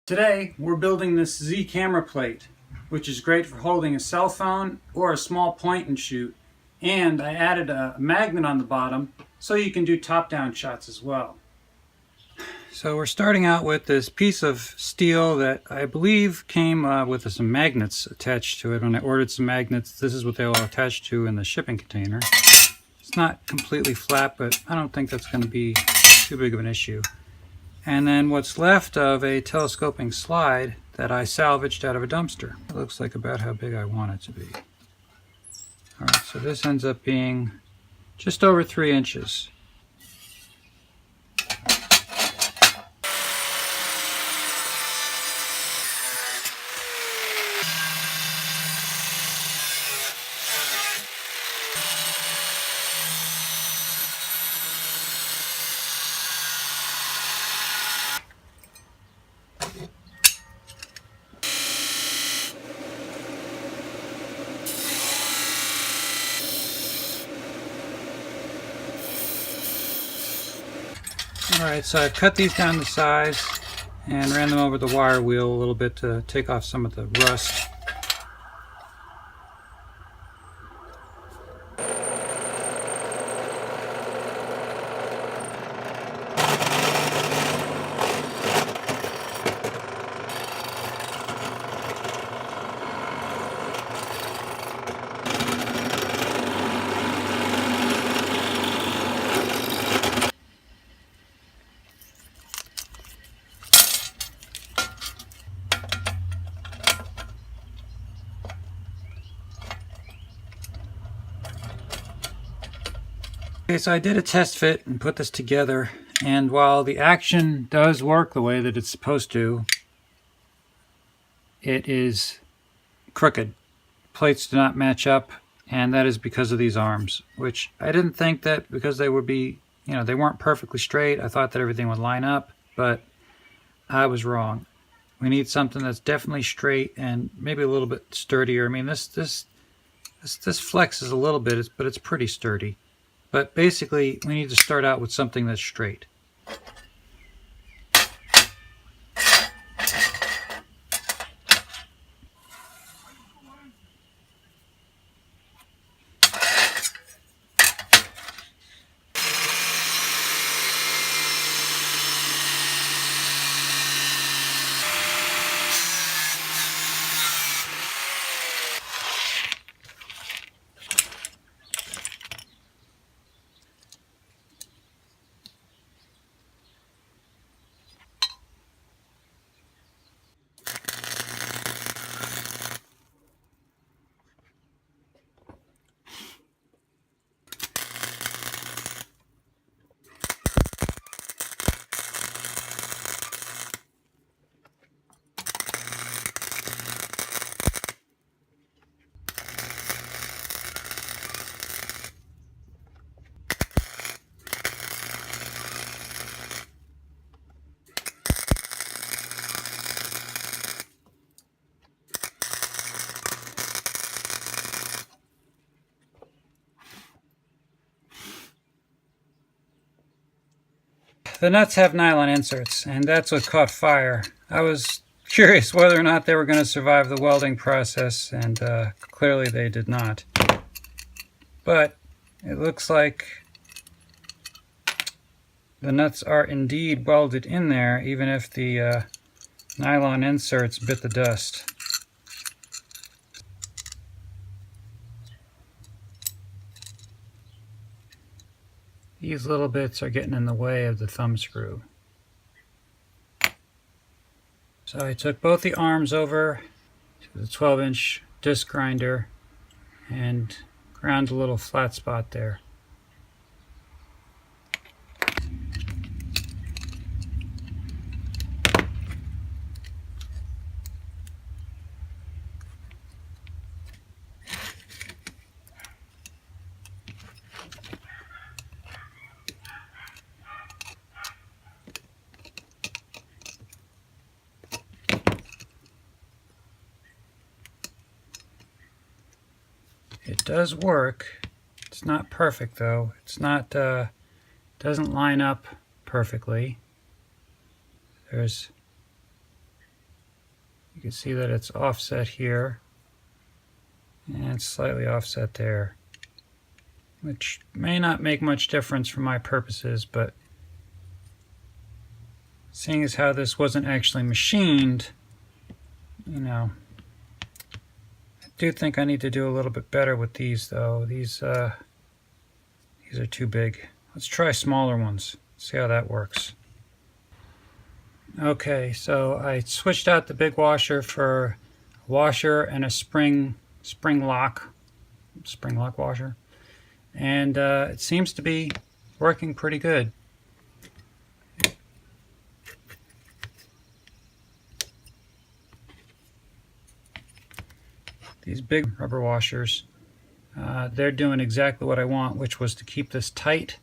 Today we're building this Z camera plate, which is great for holding a cell phone or a small point and shoot. And I added a magnet on the bottom so you can do top-down shots as well. So we're starting out with this piece of steel that I believe came with some magnets attached to it. When I ordered some magnets, this is what they will attach to in the shipping container. It's not completely flat, but I don't think that's going to be too big of an issue. And then what's left of a telescoping slide that I salvaged out of a dumpster. It looks like about how big I want it to be. Alright, so this ends up being just over 3 inches. Alright, so I've cut these down to size and ran them over the wire wheel a little bit to take off some of the rust. Okay, so I did a test fit and put this together, and while the action does work the way that it's supposed to, it is crooked. Plates do not match up, and that is because of these arms, which I didn't think that because they would be, they weren't perfectly straight. I thought that everything would line up, but I was wrong. We need something that's definitely straight and maybe a little bit sturdier. I mean, this flexes a little bit, but it's pretty sturdy. But basically, we need to start out with something that's straight. The nuts have nylon inserts, and that's what caught fire. I was curious whether or not they were going to survive the welding process, and clearly they did not. But it looks like the nuts are indeed welded in there, even if the nylon inserts bit the dust. These little bits are getting in the way of the thumb screw. So I took both the arms over to the 12-inch disc grinder and ground a little flat spot there. It does work. It's not perfect though. It's not doesn't line up perfectly. There's You can see that it's offset here and slightly offset there, which may not make much difference for my purposes, but seeing as how this wasn't actually machined, you know, I do think I need to do a little bit better with these though. These are too big. Let's try smaller ones, see how that works. Okay, so I switched out the big washer for a washer and a spring lock washer, and it seems to be working pretty good. These big rubber washers, they're doing exactly what I want, which was to keep this tight.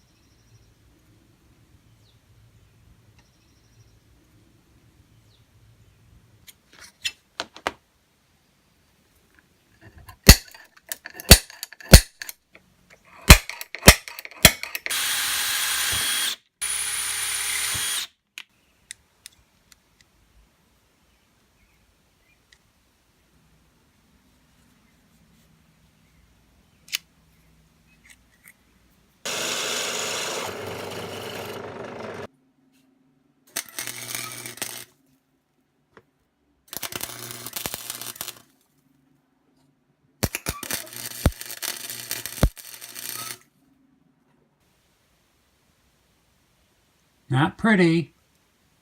Not pretty,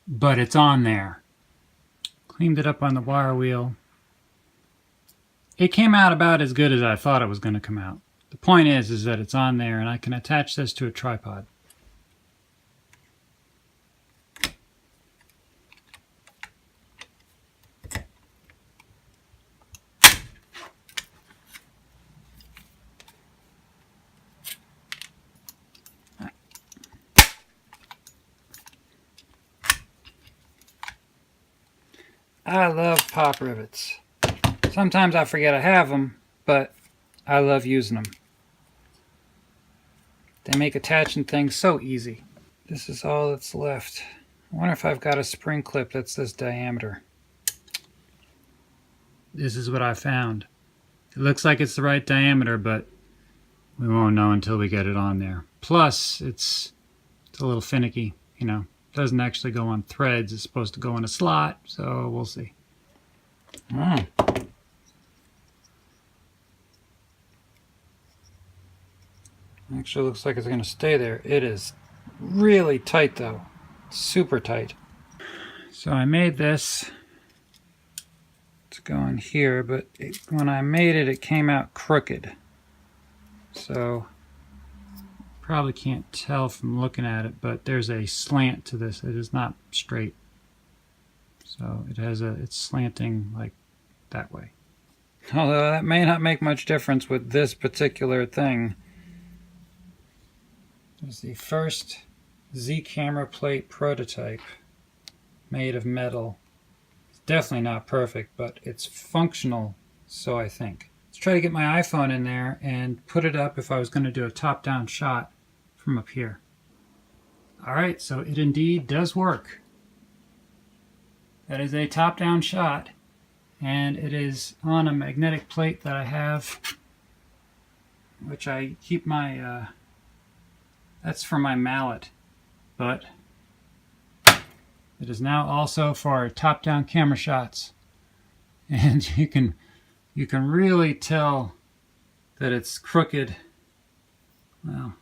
but it's on there. Cleaned it up on the wire wheel. It came out about as good as I thought it was going to come out. The point is that it's on there and I can attach this to a tripod. I love pop rivets. Sometimes I forget I have them, but I love using them. They make attaching things so easy. This is all that's left. I wonder if I've got a spring clip that's this diameter. This is what I found. It looks like it's the right diameter, but we won't know until we get it on there. Plus, it's a little finicky, you know. Doesn't actually go on threads. It's supposed to go in a slot, so we'll see. Actually looks like it's going to stay there. It is really tight though. Super tight. So I made this to go in here, but when I made it, it came out crooked. So probably can't tell from looking at it, but there's a slant to this. It is not straight. So it's slanting like that way. Although that may not make much difference with this particular thing. It's the first Z camera plate prototype made of metal. It's definitely not perfect, but it's functional, so I think. Let's try to get my iPhone in there and put it up if I was going to do a top-down shot from up here. Alright, so it indeed does work. That is a top-down shot, and it is on a magnetic plate that I have, which I keep my, that's for my mallet, but it is now also for top-down camera shots, and you can really tell that it's crooked. Well,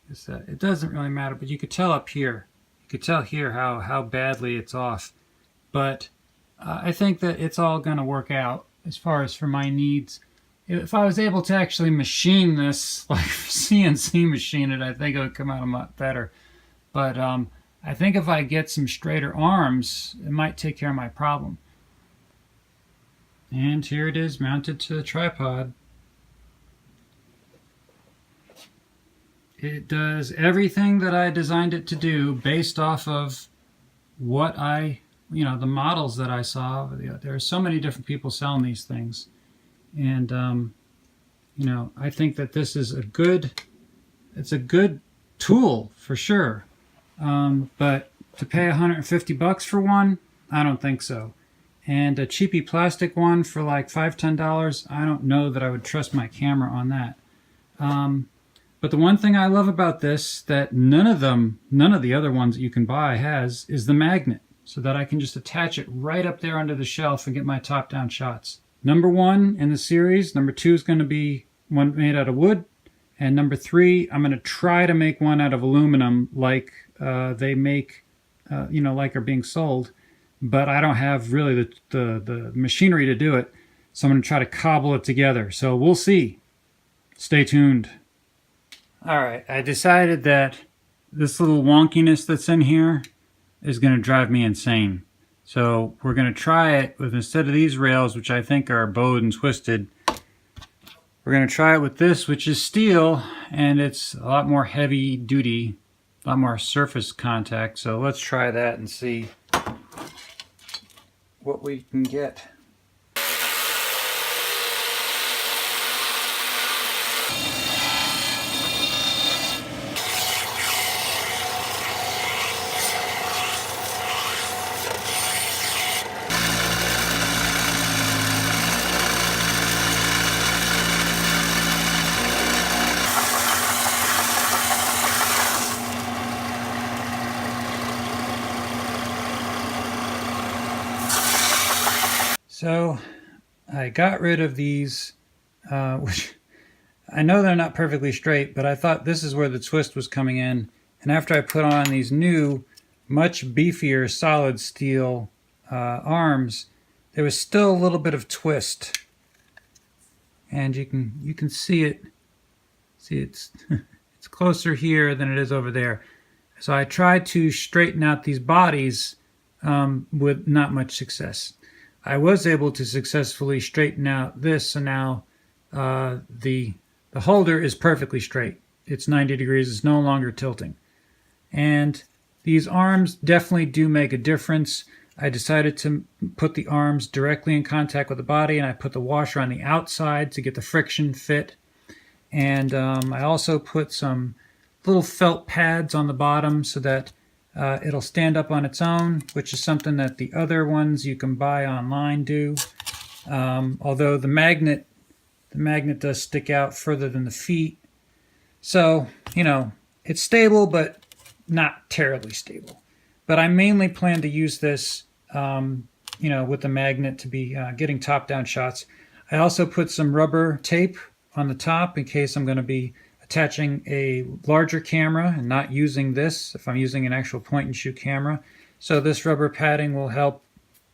it doesn't really matter, but you could tell up here. You could tell here how badly it's off. But I think that it's all going to work out as far as for my needs. If I was able to actually machine this, like CNC machine it, I think it would come out a lot better. But I think if I get some straighter arms, it might take care of my problem. And here it is mounted to the tripod. It does everything that I designed it to do based off of what the models that I saw. There are so many different people selling these things. And, I think that this is it's a good tool for sure. But to pay 150 bucks for one? I don't think so. And a cheapy plastic one for like $5–10, I don't know that I would trust my camera on that. But the one thing I love about this that none of the other ones that you can buy has is the magnet, so that I can just attach it right up there under the shelf and get my top-down shots. Number 1 in the series, number 2 is going to be one made out of wood, and number 3, I'm going to try to make one out of aluminum like they make, like are being sold. But I don't have really the machinery to do it, so I'm going to try to cobble it together. So we'll see. Stay tuned. All right, I decided that this little wonkiness that's in here is going to drive me insane. So we're going to try it with, instead of these rails, which I think are bowed and twisted, we're going to try it with this, which is steel, and it's a lot more heavy duty, a lot more surface contact. So let's try that and see what we can get. So I got rid of these, which I know they're not perfectly straight, but I thought this is where the twist was coming in. And after I put on these new, much beefier solid steel arms, there was still a little bit of twist. And you can see it. See, it's it's closer here than it is over there. So I tried to straighten out these bodies with not much success. I was able to successfully straighten out this, so now the holder is perfectly straight. It's 90 degrees, it's no longer tilting. And these arms definitely do make a difference. I decided to put the arms directly in contact with the body, and I put the washer on the outside to get the friction fit. And I also put some little felt pads on the bottom so that it'll stand up on its own, which is something that the other ones you can buy online do. Although the magnet does stick out further than the feet. So, it's stable, but not terribly stable. But I mainly plan to use this, with the magnet to be getting top-down shots. I also put some rubber tape on the top in case I'm going to be attaching a larger camera and not using this if I'm using an actual point-and-shoot camera. So this rubber padding will help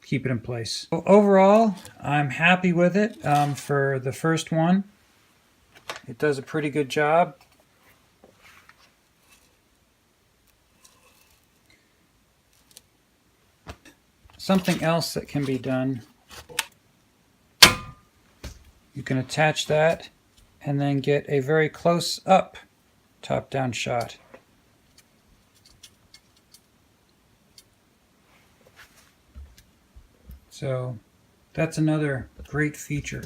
keep it in place. So overall, I'm happy with it for the first one. It does a pretty good job. Something else that can be done, you can attach that and then get a very close-up top-down shot. So that's another great feature.